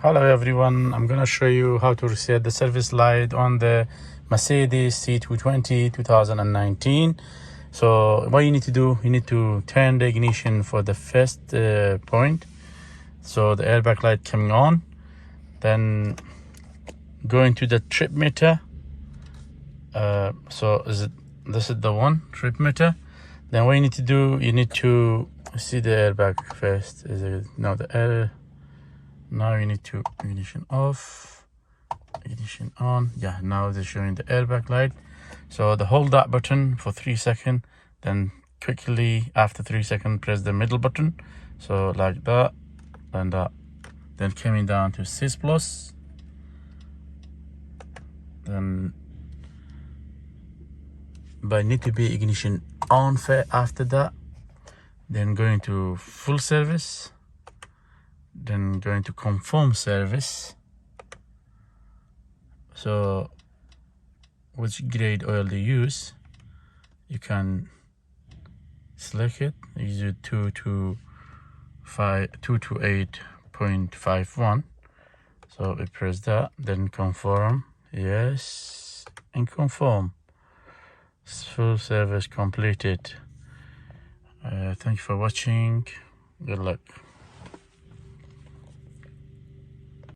Hello everyone, I'm gonna show you how to reset the service light on the Mercedes C220 2019. So what you need to do, you need to turn the ignition for the first point, so the airbag light coming on. Then go into the trip meter. This is the one, trip meter. Then what you need to do, you need to see the airbag first. Now you need to ignition off, ignition on. Yeah, now they're showing the airbag light. So hold that button for 3 seconds, then quickly after 3 seconds press the middle button, so like that and that. Then coming down to sys plus, then but need to be ignition on after that. Then going to full service, then going to confirm service. So which grade oil to use, you can select it. Use it 228.51. so we press that, then confirm, yes, and confirm. Full service completed. Thank you for watching. Good luck.